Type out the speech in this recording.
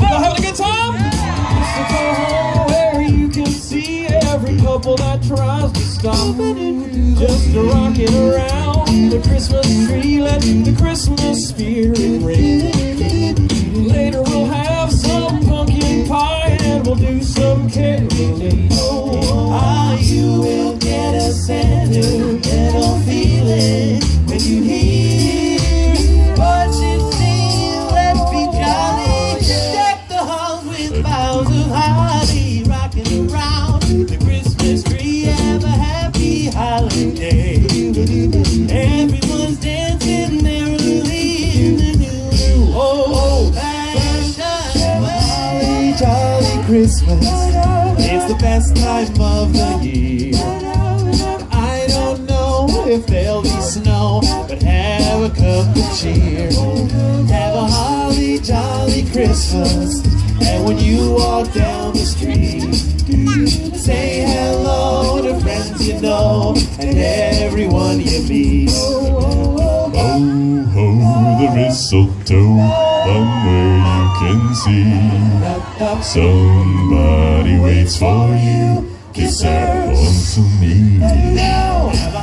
Y'all having a good time? Mistletoe home where you can see every couple that tries to stop. Just rocking around the Christmas tree, let the Christmas spirit ring. Later we'll have some pumpkin pie and we'll do some caroling. Ah, you will get a sentimental feeling when you hear what you sing. Let's be jolly, deck the halls with boughs of holly, rocking around the Christmas tree. Have a happy holiday. Everyone's dancing merrily in the new old fashioned way. Jolly Christmas, it's the best time of the year. I don't know if there'll be snow, but have a cup of cheer. Have a holly jolly Christmas, and when you walk down the street, say hello to friends you know and everyone you meet. Ho, ho, the mistletoe, somewhere you can see. Somebody waits for you, kiss her once a me. Have a